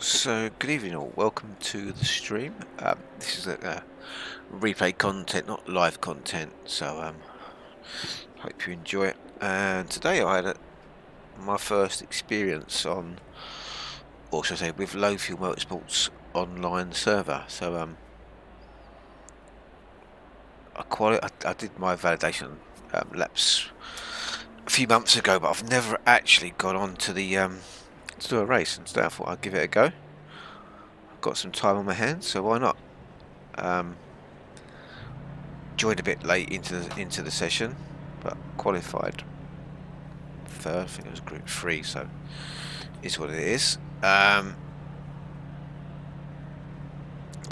So, good evening all, welcome to the stream. This is replay content, not live content, so hope you enjoy it. And today I had my first experience on, or should I say, with Low Fuel Motorsports online server. So I did my validation laps a few months ago, but I've never actually gone on to the to do a race, and so I thought I'd give it a go. I've got some time on my hands, so why not? Joined a bit late into the session, but qualified third. I think it was Group 3, so it's what it is. But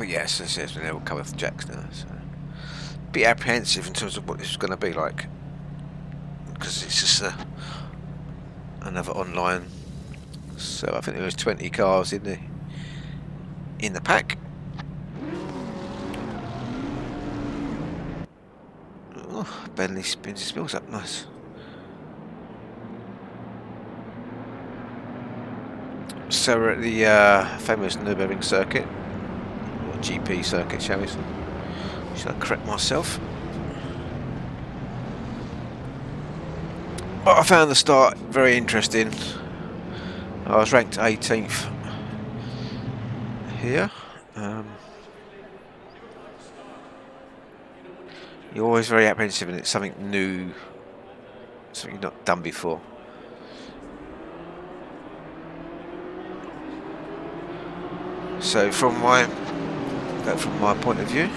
yes, as I said, we'll cover the jacks now. So a bit apprehensive in terms of what this is going to be like, because it's just another online. So I think there was 20 cars in the pack. Oh, Bentley spins his wheels up, nice. So we're at the famous Nürburgring circuit, or GP circuit, shall we say. Should I correct myself? But I found the start very interesting. I was ranked 18th here. You're always very apprehensive, and it's something new, something you've not done before. So from my point of view,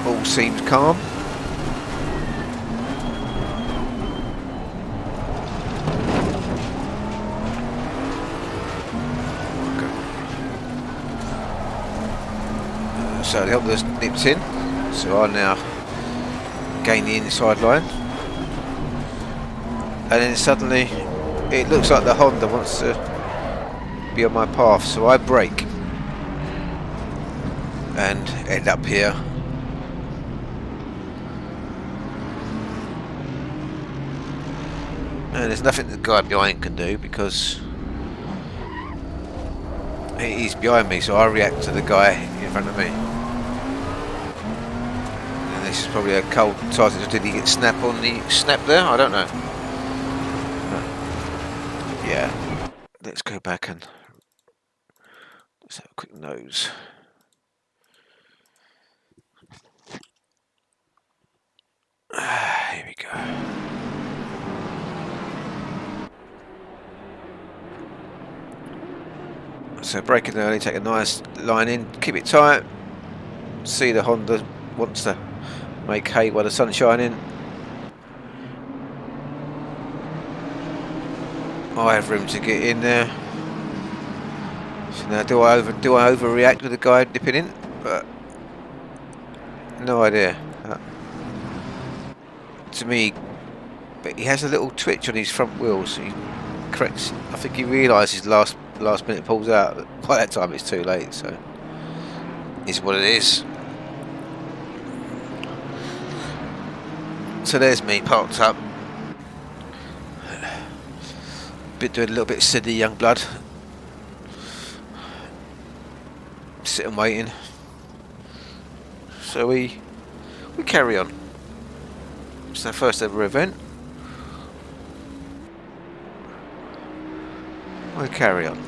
all seems calm. Okay. So the others nipped in, so I now gain the inside line, and then suddenly it looks like the Honda wants to be on my path, so I brake and end up here. And there's nothing the guy behind can do, because he's behind me, so I react to the guy in front of me. And this is probably a cold title. Did he get snap there? I don't know. But yeah, let's go back and let's have a quick nose. Here we go. So braking early, take a nice line in, keep it tight. See the Honda wants to make hay while the sun's shining. I have room to get in there. So now, do I overreact with the guy dipping in? But no idea. To me, but he has a little twitch on his front wheels. So he corrects. I think he realises last minute pulls out. But by that time, it's too late. So it's what it is. So there's me parked up, doing a little bit of Sydney young blood, sitting waiting. So we carry on. It's our first ever event. We carry on.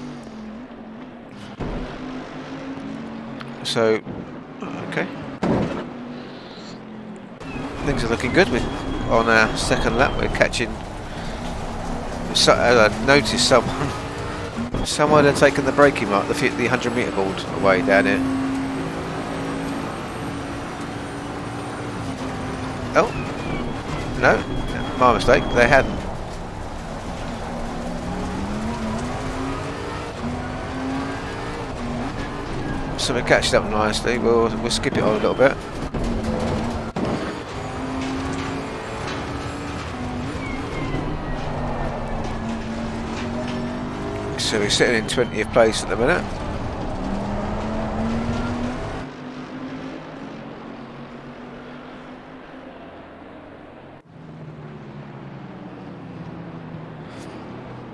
So okay, things are looking good. We're on our second lap. We're catching. I noticed someone had taken the braking mark, the 100-metre board away down here. Oh no, my mistake. They hadn't. So we're catching up nicely. We'll skip it on a little bit. So we're sitting in 20th place at the minute.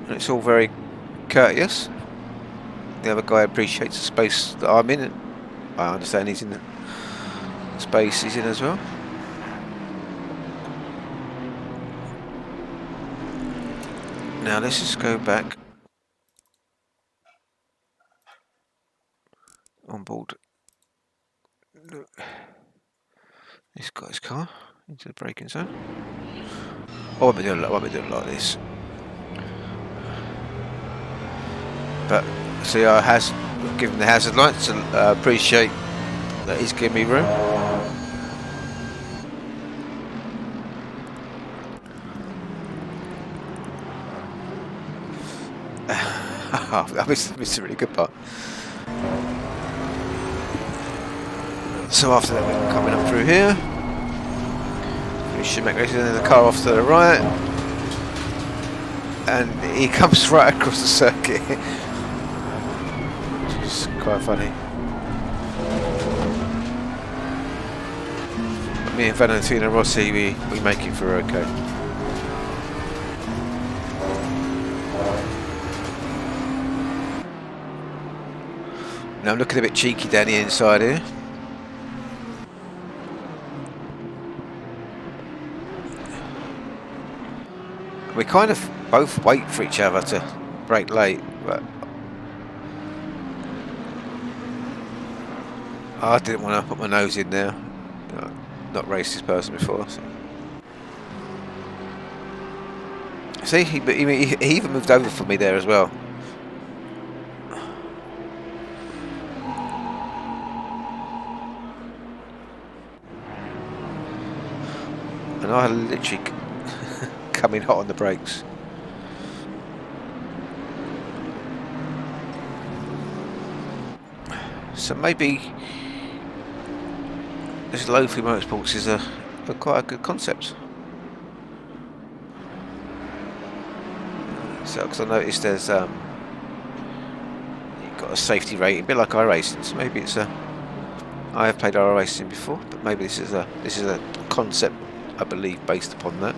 And it's all very courteous. the other guy appreciates the space that I'm in, and I understand he's in the space he's in as well. Now let's just go back on board this guy's car into the braking zone. I won't be doing it like this. But see, I has given the hazard lights to appreciate that he's giving me room. I missed a really good part. So after that, we're coming up through here. We should make the car off to the right, and he comes right across the circuit, which is quite funny. Me and Valentino Rossi, we make it through okay. Now I'm looking a bit cheeky down the inside here. We kind of both wait for each other to brake late, but I didn't want to put my nose in there. Not raced this person before. So. See, he even moved over for me there as well. And I literally coming hot on the brakes. So maybe this low-fee motorsports is a quite a good concept. So, because I noticed there's you've got a safety rating, a bit like iRacing. So maybe it's a. I have played iRacing before, but maybe this is a concept, I believe, based upon that.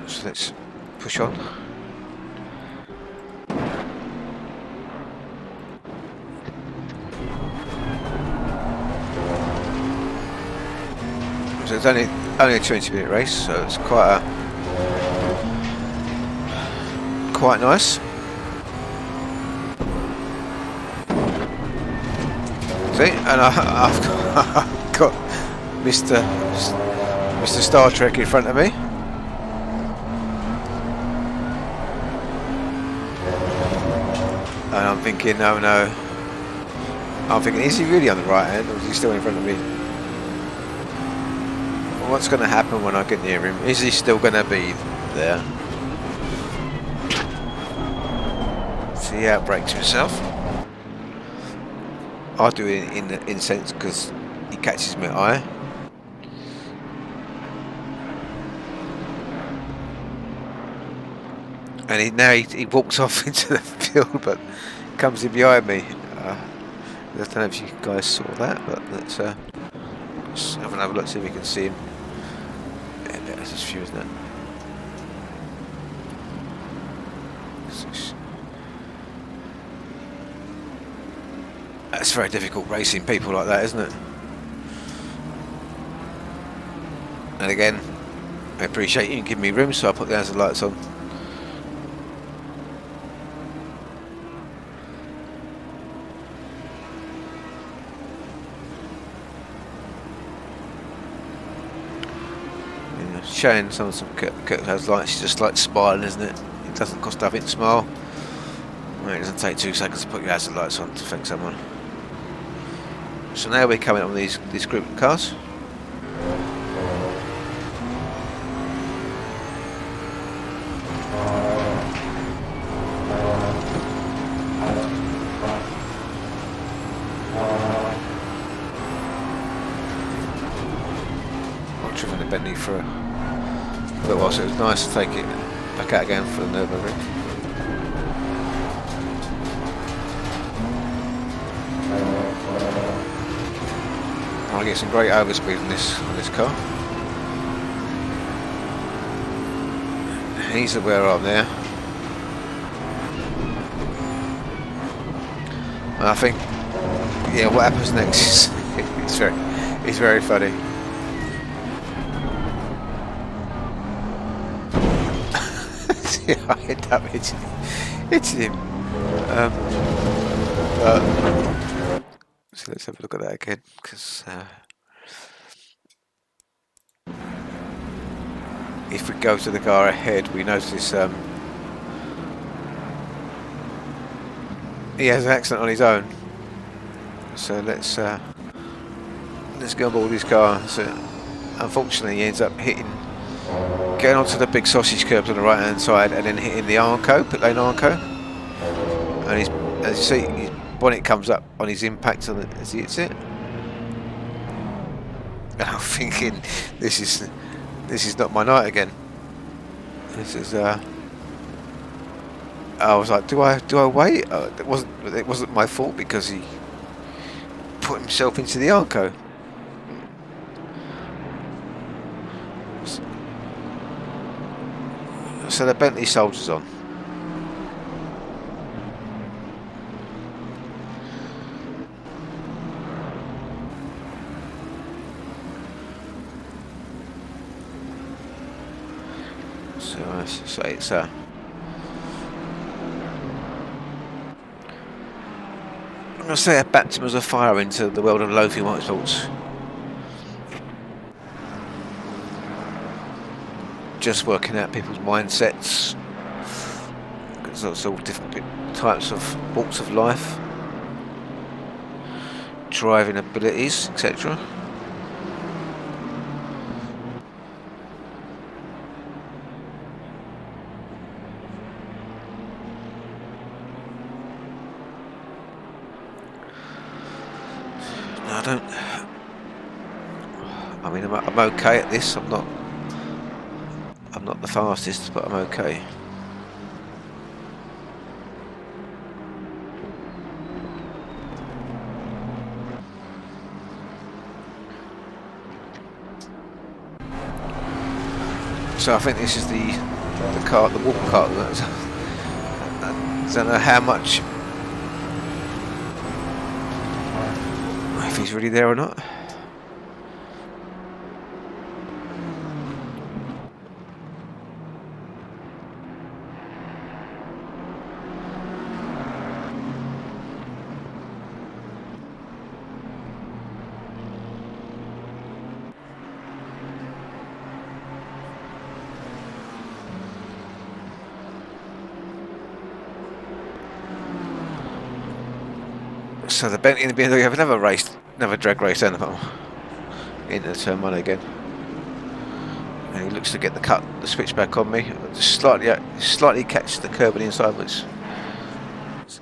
So let's push on. So it's only a 20-minute race, so it's quite nice. See, and I've got Mr. Star Trek in front of me. And I'm thinking, oh no. I'm thinking, is he really on the right hand, or is he still in front of me? What's going to happen when I get near him? Is he still going to be there? See, he outbrakes himself. I do it in sense because he catches my eye. And now he walks off into the field, but comes in behind me. I don't know if you guys saw that, but let's have another look, see if we can see him. Yeah, that's his view, isn't it? That's very difficult racing people like that, isn't it? And again, I appreciate you giving me room, so I put the hazard lights on. Showing some has lights, just like smiling, isn't it? It doesn't cost nothing to smile. It doesn't take 2 seconds to put your hazard lights on to thank someone. So now we're coming up with these group of cars. I've driven the Bentley for a little while, so it was nice to take it back out again for the Nürburgring. I get some great overspeed on this car. He's aware I'm there. And I think, yeah, what happens next is it's very funny. See, I end up hitting him. So let's have a look at that again, because if we go to the car ahead, we notice he has an accident on his own. So let's go aboard his car. So unfortunately, he ends up getting onto the big sausage curbs on the right hand side, and then hitting the pit lane Arco. And as you see, his bonnet comes up on his impact on it as he hits it. And I'm thinking, this is not my night again. This is I was like, do I wait? It wasn't my fault because he put himself into the Arco. So the Bentley soldier's on. So it's I'm going to say a baptism of fire into the world of Lofi Motorsports. Just working out people's mindsets, because there's all different types of walks of life, driving abilities, etc. I mean, I'm okay at this. I'm not the fastest, but I'm okay. So I think this is the walk cart. I don't know how much, if he's really there or not. So the Bentley and the BMW have another drag race down the bottom into turn 1 again. And he looks to get the switch back on me. Slightly catches the curb on the inside, which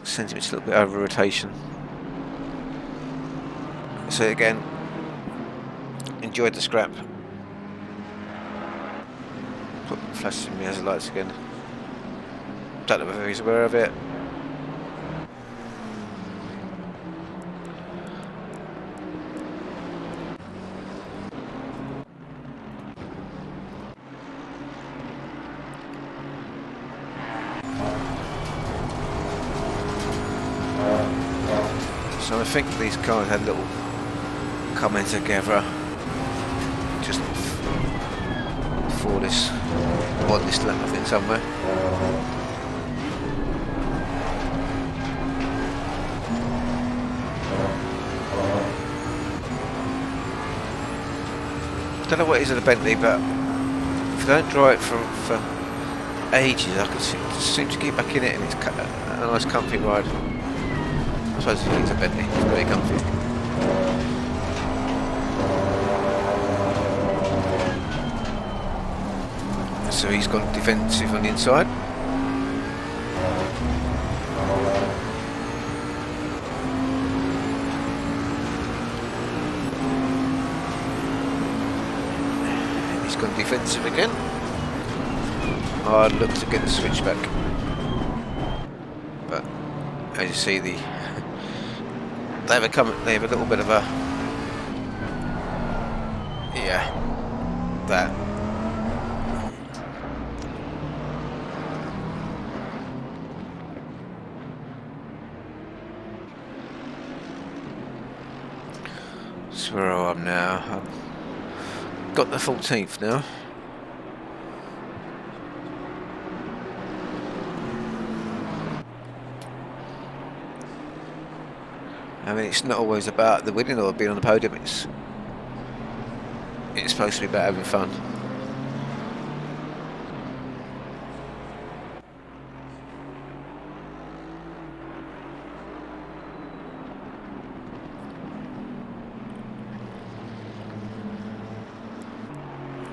sends him a little bit over rotation. So again, enjoyed the scrap. Put flashes in me as lights again. Don't know whether he's aware of it. So I think these guys had a little comment together just before this, on this lap I think somewhere. I don't know what it is in the Bentley, but if I don't drive it for ages, I can seem to get back in it, and it's a nice comfy ride. I suppose it's a Bentley, it's very comfy. So he's gone defensive on the inside. He's gone defensive again. I'd look to get the switch back. But as you see, they have a little bit of a, So where I am now. I've got the 14th now. I mean, it's not always about the winning or being on the podium. It's supposed to be about having fun.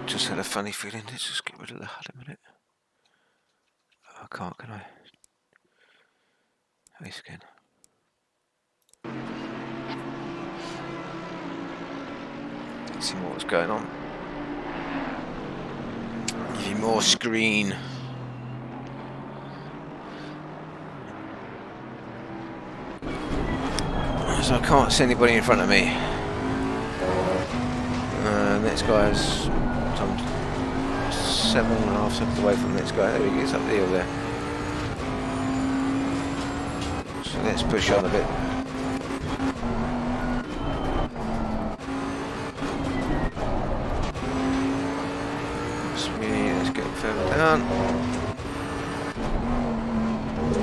Just had a funny feeling. Let's just get rid of the HUD a minute. Oh, I can't, can I? This again. Let's see what's going on. Give you more screen. So I can't see anybody in front of me. Next guy's 7.5 seconds away from the next guy. There he is, up the hill there. So let's push on a bit. Let's get further down.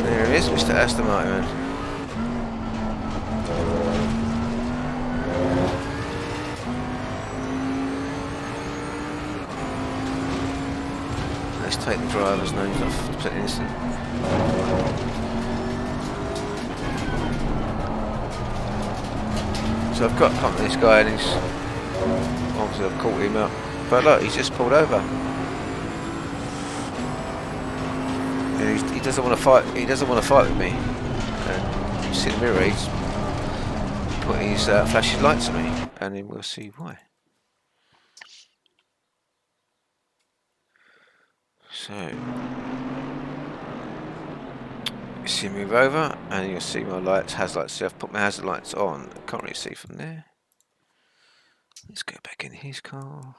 There he is, Mr. Aston Martin. Let's take the driver's names off to put instant. So I've got this guy and he's obviously I've caught him up. But look, he's just pulled over. And he doesn't want to fight. He doesn't want to fight with me. And you see the mirror. He's putting his flashing lights at me, and then we'll see why. So you see me move over, and you'll see my lights, hazard lights. So I've put my hazard lights on. I can't really see from there. Let's go back in his car.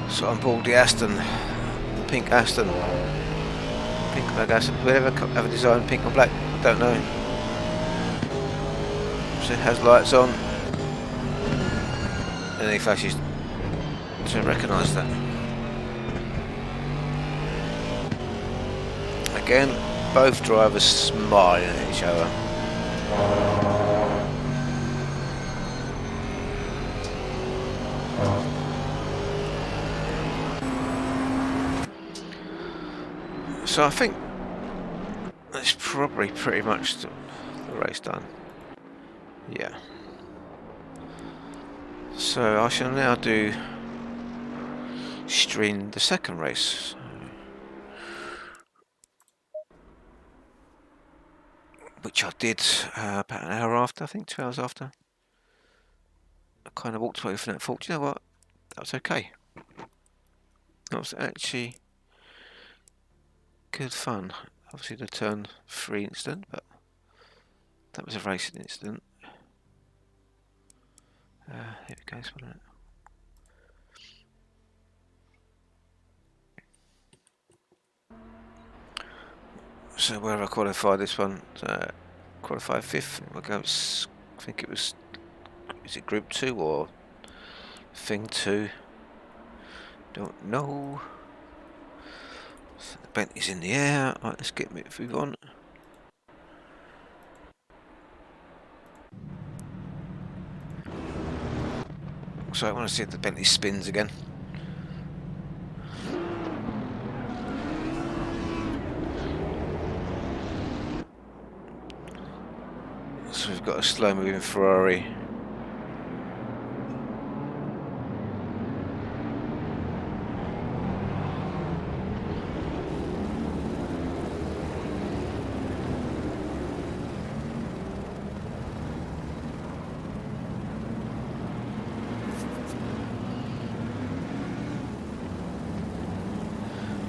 So I'm board the Aston, the pink Aston, pink black Aston. Whoever ever designed pink or black, I don't know. So it has lights on, and he flashes to recognise that. Again, both drivers smiling at each other. So I think that's probably pretty much the race done. Yeah. So I shall now stream the second race. Which I did about an hour after, I think 2 hours after. I kind of walked away from that and thought, you know what, that was okay. That was actually good fun. Obviously the turn 3 incident, but that was a racing incident. Here we go, this one. So where have I qualified this one? Qualified 5th. We'll go, I think it was, is it Group 2 or Thing 2? Don't know. So the Bentley's in the air. Right, let's get move on. So I want to see if the Bentley spins again. So we've got a slow moving Ferrari.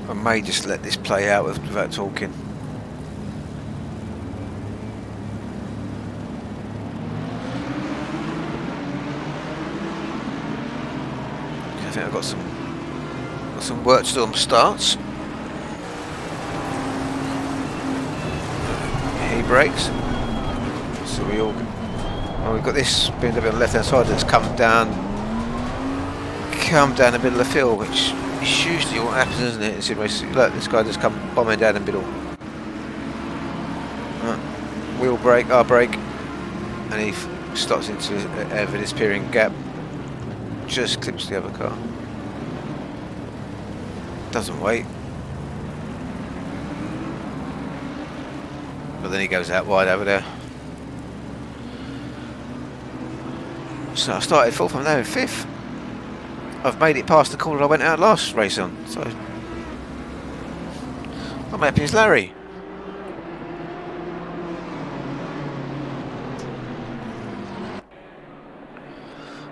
I may just let this play out without talking. I think I've got some work to do on starts. He brakes. So we've got this BMW on the left hand side that's come down the middle of the field, which is usually what happens, isn't it? It's basically, look, this guy just come bombing down the middle. Wheel brake, our brake, and he stops into an ever disappearing gap. Just clips the other car. Doesn't wait. But then he goes out wide over there. So I started fourth, I'm now in fifth. I've made it past the corner I went out last race on, so I'm happy as Larry.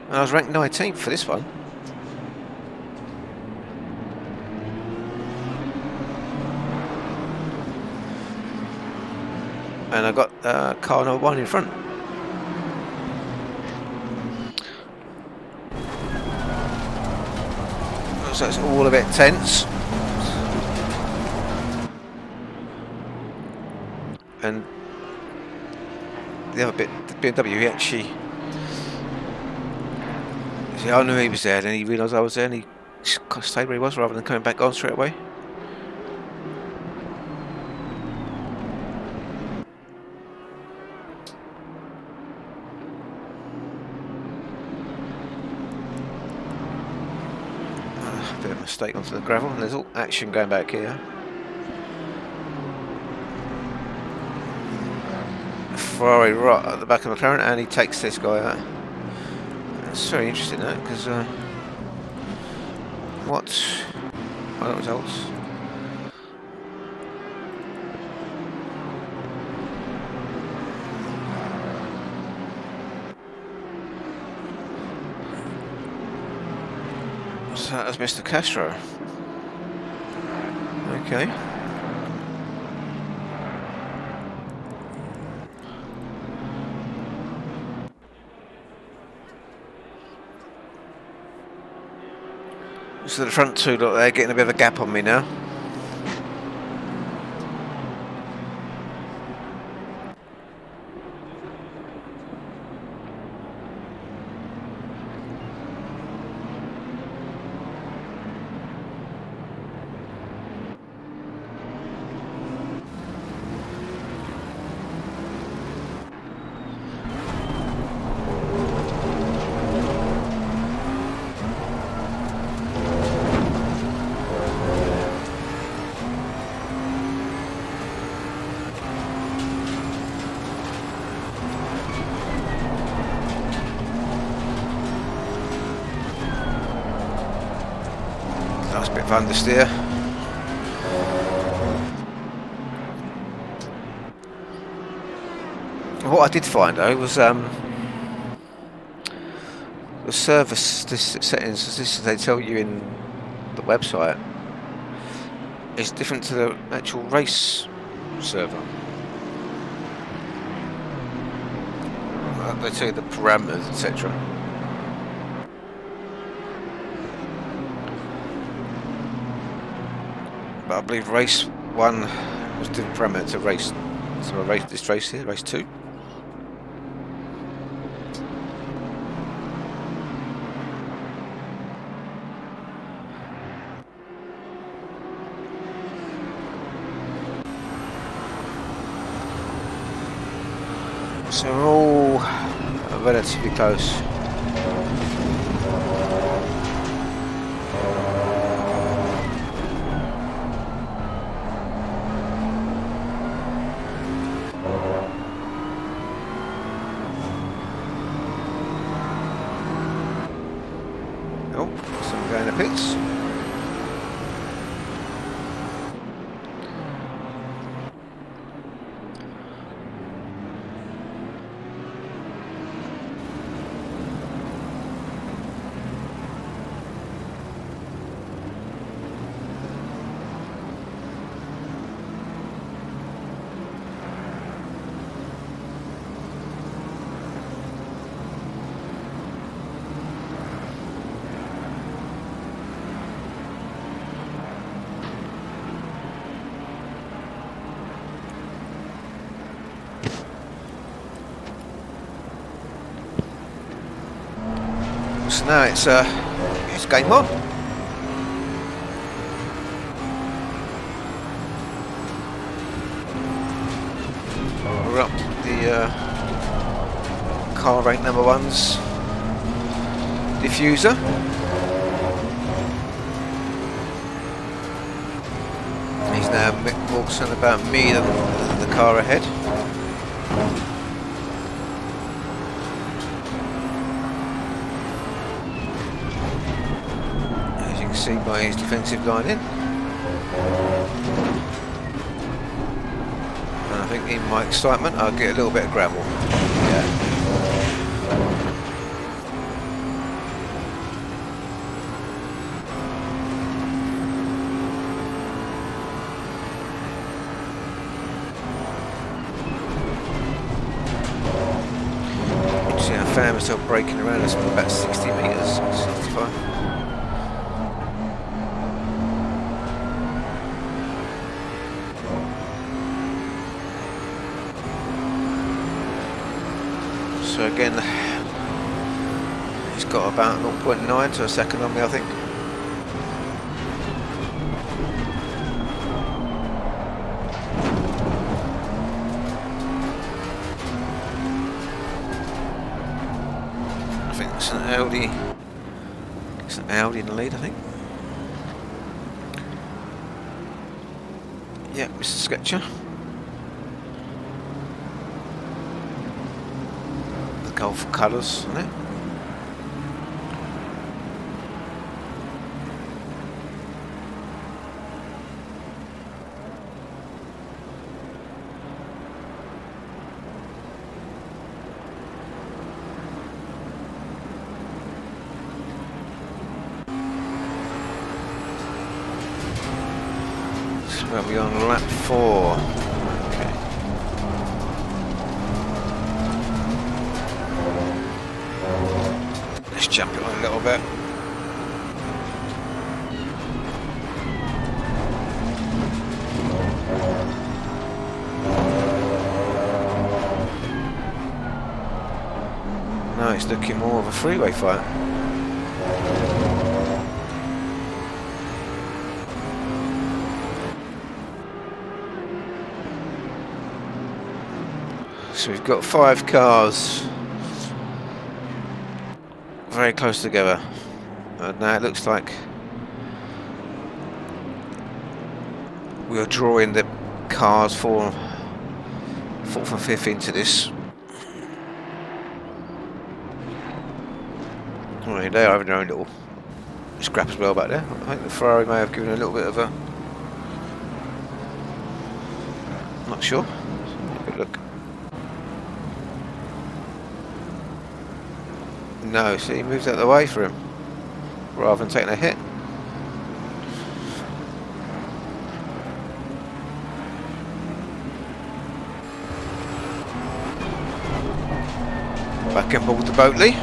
And I was ranked 19th for this one. And I got car number 1 in front. So it's all a bit tense. And the other bit, the BMW, he actually, see, I knew he was there, then he realised I was there, and he stayed where he was rather than coming back on straight away. Bit of a mistake onto the gravel, and there's all action going back here. Ferrari right at the back of McLaren, and he takes this guy out. It's very interesting, that, because what other results? So that's Mr. Castro. Okay. So the front two, look, they're getting a bit of a gap on me now. Nice bit of understeer. What I did find though was the service settings, as this they tell you in the website, is different to the actual race server. They tell you the parameters, etc. But I believe race 1 was different parameter to race. So this race here, race 2. So we're all relatively close. Oh, some going to pits. So now it's game on. We're up the car rank number 1's diffuser. He's now more concerned about me than the car ahead. As you can see by his defensive line in. And I think in my excitement I'll get a little bit of gravel. Yeah. I found myself braking around us for about 60 metres, 65. So again, he's got about 0.9 to a second on me, I think. It's an Audi in the lead, I think. Yeah, Mr. Sketcher. The colourful colours on it. We'll be on lap 4. Okay. Let's jump it on a little bit. No, it's looking more of a freeway fight. So we've got 5 cars very close together, and now it looks like we are drawing the cars for 4th and 5th into this. Right, they are having their own little scrap as well back there. I think the Ferrari may have given a little bit of a... not sure. Have a look. No, see, he moves out of the way for him rather than taking a hit. Back and board the Boatley.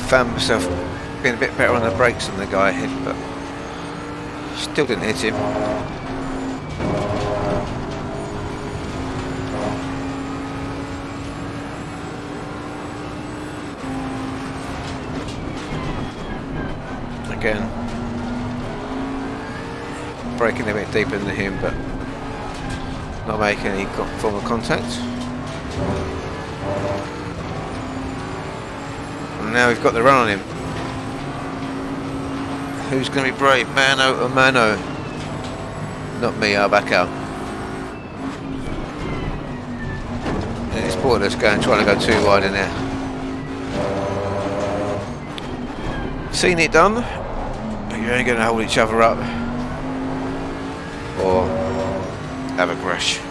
Found myself being a bit better on the brakes than the guy ahead, but still didn't hit him. Again, braking a bit deeper than him, but not making any form of contact. Now we've got the run on him. Who's going to be brave, mano or mano? Not me, I'll back out. And it's Porter's trying to go too wide in there. Seen it done, but you're only going to hold each other up or have a crash.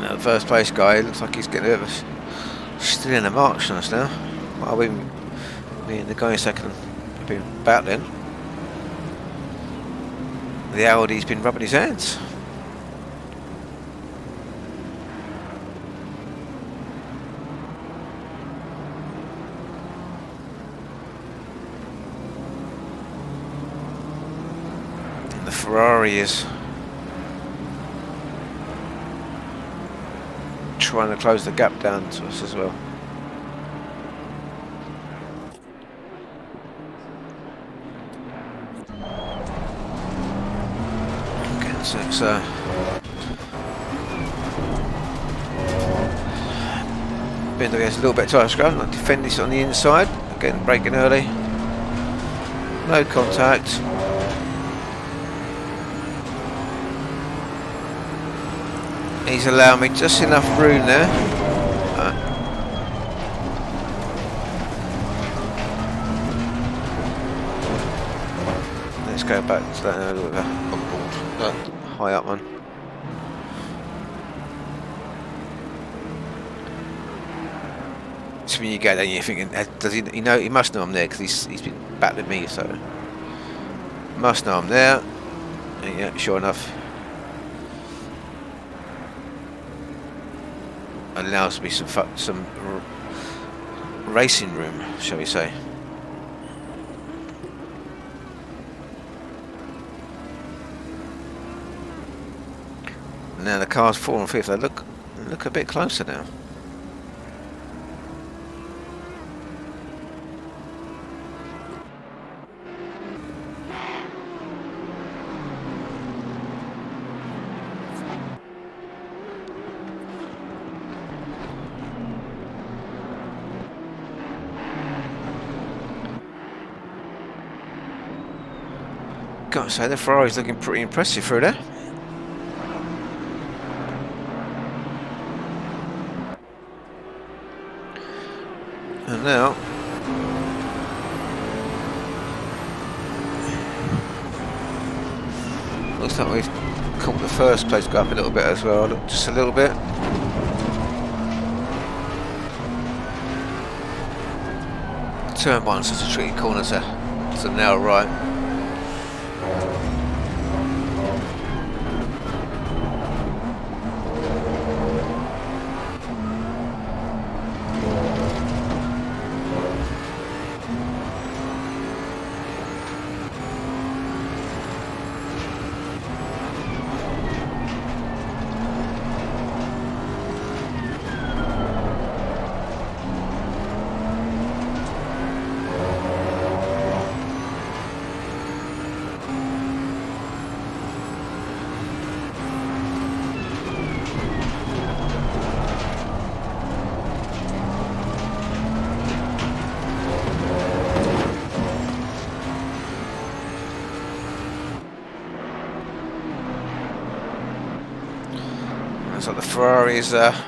The first place guy looks like he's getting a bit of still in the march on us now. While me and the guy in second have been battling. The Audi's been rubbing his hands. And the Ferrari is trying to close the gap down to us as well. Okay, so it's been against a little bit tighter scrum, like defend this on the inside, again braking early, no contact. He's allowed me just enough room there. Let's go back to that high up one. So when you get there, you're thinking, does he know? He must know I'm there because he's been battling me, so must know I'm there. And yeah, sure enough. Allows me some racing room, shall we say? Now the cars 4 and 5th. They look a bit closer now. Gotta say, the Ferrari's looking pretty impressive through there. And now looks like we've caught the first place go up a little bit as well. Look, just a little bit. Turn 1's such a tricky corner to narrow right. So the Ferrari is right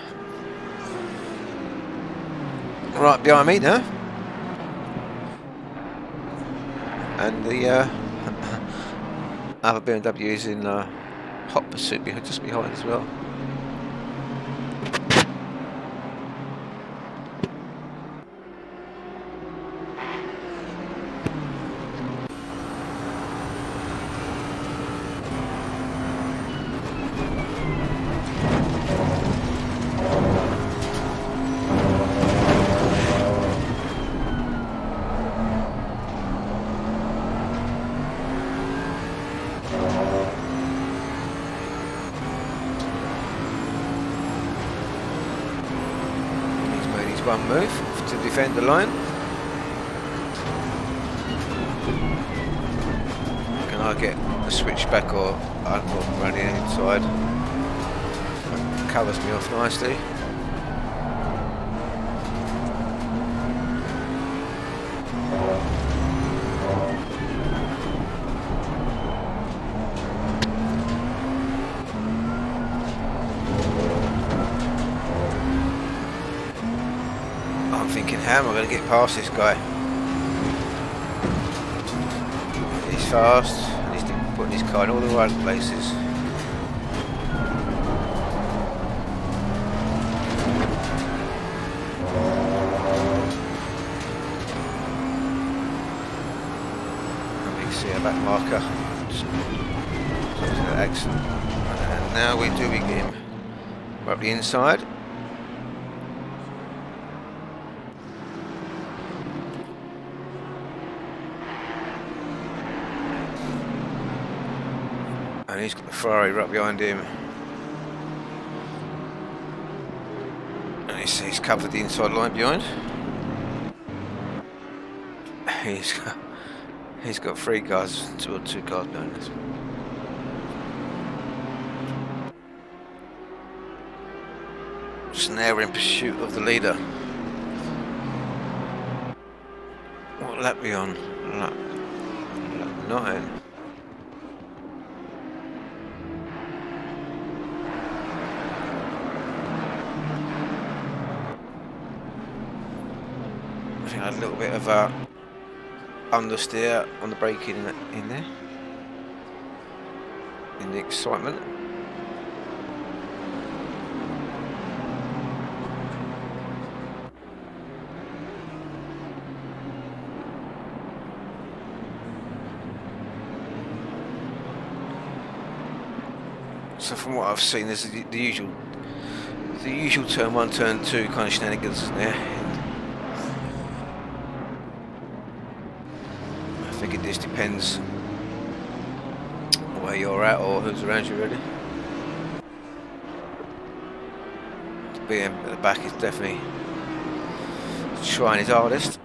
behind me now, and the other BMW is in hot pursuit just behind as well. One move to defend the line. Can I get a switch back or run in inside? Covers me off nicely. How am I going to get past this guy? He's fast, and he's putting his car in all the right places. Let me see a back marker. Excellent. And now we do begin. We're up the inside. And he's got the Ferrari right behind him. And he's covered the inside line behind. He's got 3 cars, two cars behind us. Just now we're in pursuit of the leader. What lap are we on? Lap 9. I think I had a little bit of understeer on the braking in there, in the excitement. So from what I've seen, there's the usual turn 1, turn 2 kind of shenanigans, isn't there? I think it just depends where you're at or who's around you, really. The BM at the back is definitely trying his hardest.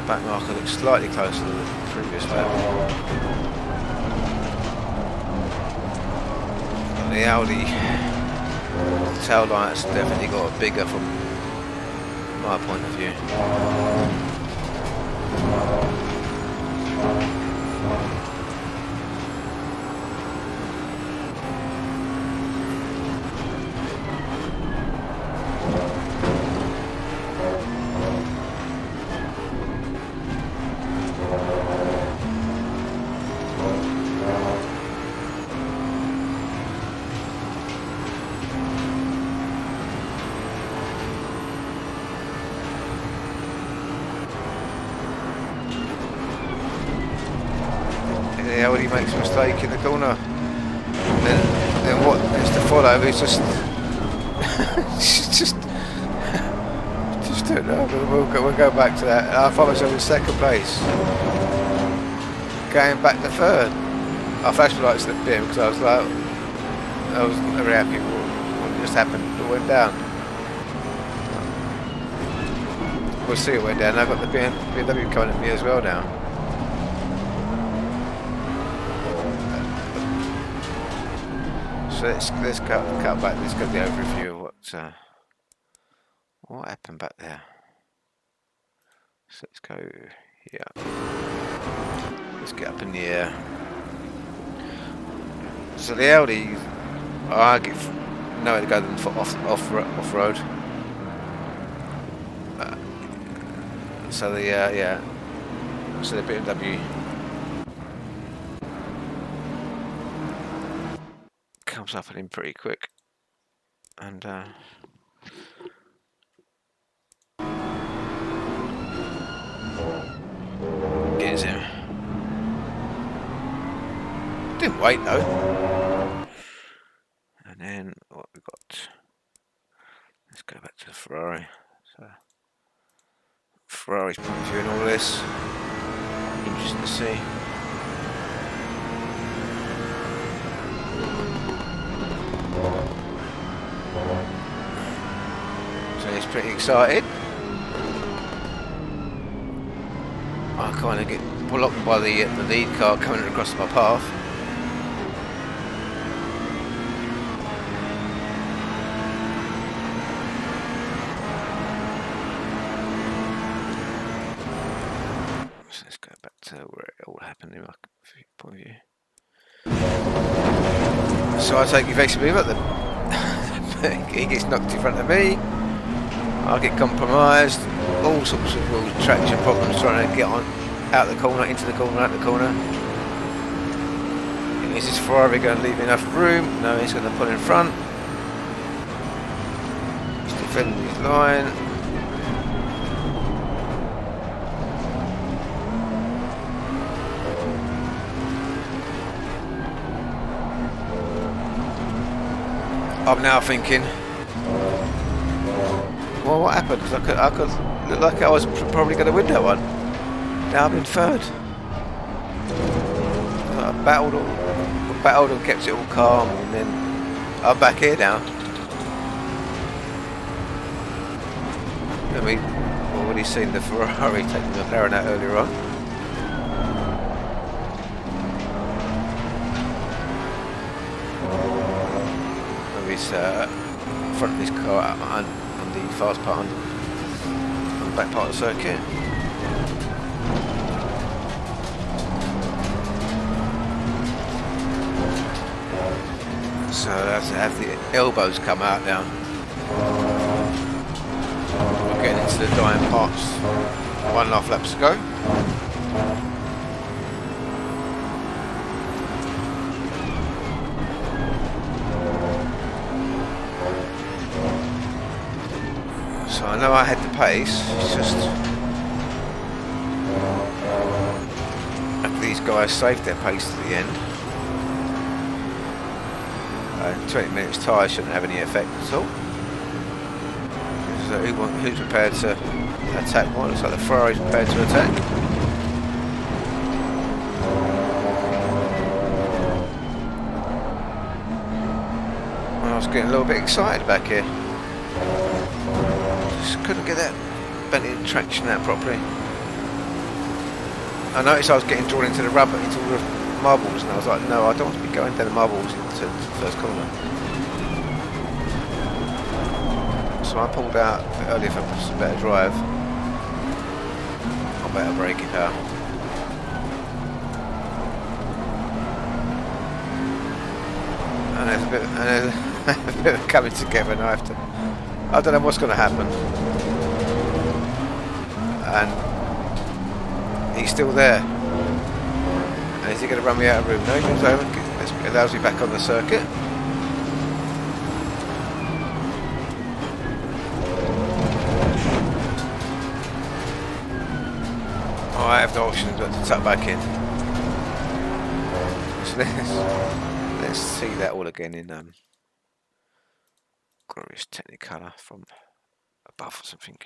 Back marker looks slightly closer than the previous lap. The Audi tail lights definitely got bigger from my point of view. The Audi makes a mistake in the corner, then what is to follow is just just don't know. We'll go back to that. I found myself in 2nd place, going back to 3rd. I flashed the lights at the BM because I was very happy with what just happened. It went down. We'll see it went down. I've got the BMW coming at me as well now. So let's cut back. Let's get the overview of what happened back there. So let's go here. Let's get up in the air. So the Audi, I get nowhere to go than off road. So the so the BMW comes up at him pretty quick, and gets him. Didn't wait though. And then what we got? Let's go back to the Ferrari. So Ferrari's point of view in all this. Interesting to see. So he's pretty excited. I kind of get blocked by the lead car coming across my path. So let's go back to where it all happened in my point of view. So I take effectively at them. He gets knocked in front of me. I get compromised. All sorts of traction problems trying to get on out the corner, into the corner, out the corner. Is this Ferrari going to leave enough room? No, he's going to pull in front. He's defending his line. I'm now thinking, well, what happened? Because I could look like I was probably going to win that one. Now I'm in third. I battled and kept it all calm, and then I'm back here now. I mean, I've already seen the Ferrari taking the McLaren out earlier on. His front of his car on the fast part on the back part of the circuit. So I have to have the elbows come out now. We're getting into the dying parts. 1.5 laps to go. So I know I had the pace, it's just these guys saved their pace to the end. 20 minutes tyre shouldn't have any effect at all. So who's prepared to attack? Well, looks like the Ferrari's prepared to attack. Well, I was getting a little bit excited back here. Couldn't get that bent traction out properly. I noticed I was getting drawn into the rubber, into all the marbles, and I was like, no, I don't want to be going down the marbles into the first corner. So I pulled out a bit earlier for some better drive. Got better braking power. And there's a bit of coming together, and I don't know what's going to happen. And he's still there. And is he going to run me out of room? No, he goes over, allows me back on the circuit. Oh, I have the option to tuck back in. So let's see that all again in glorious Technicolor from above or something.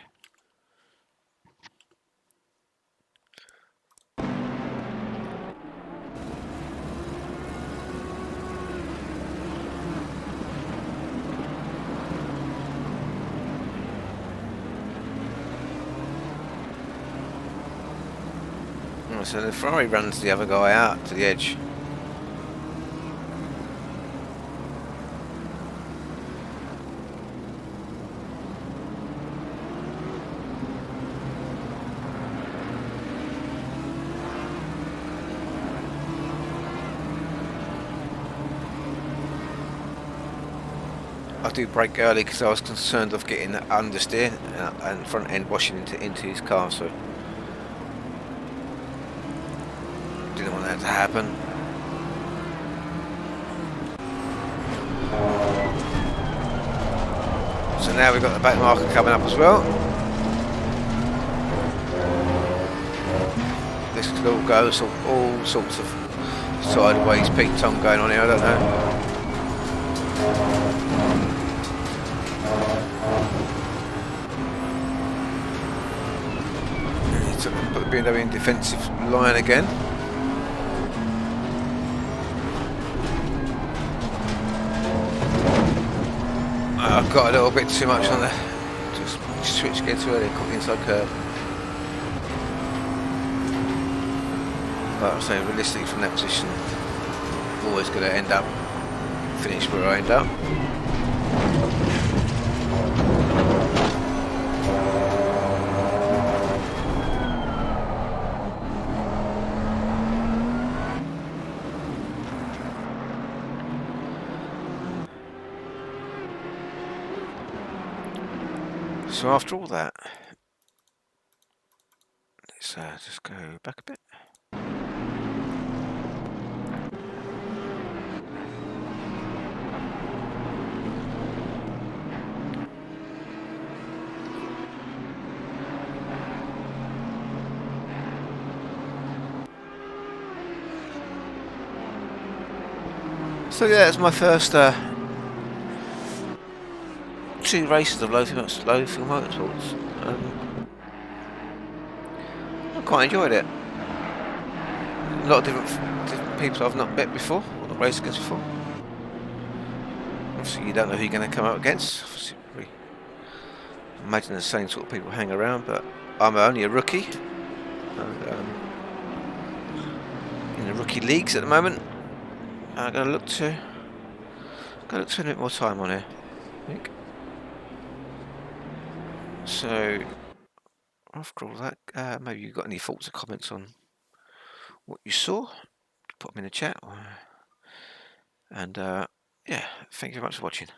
So the Ferrari runs the other guy out to the edge. I do brake early because I was concerned of getting that understeer and front end washing into his car, so didn't want that to happen. So now we've got the back marker coming up as well. This could all go all sorts of sideways peak tongue going on here, I don't know. Put the BMW in defensive line again. I've got a little bit too much on the switch gear too early, caught the inside curb. But I'm saying realistically from that position, I'm always going to end up finish where I end up. So after all that, let's just go back a bit. So yeah, it's my first two races of Lowfield Motorsports. I quite enjoyed it. A lot of different people I've not met before, or not raced against before. Obviously, you don't know who you're going to come up against. Obviously, imagine the same sort of people hang around, but I'm only a rookie, and in the rookie leagues at the moment. I'm going to look to spend a bit more time on here, I think. So, after all that, maybe you've got any thoughts or comments on what you saw? Put them in the chat. And yeah, thank you very much for watching.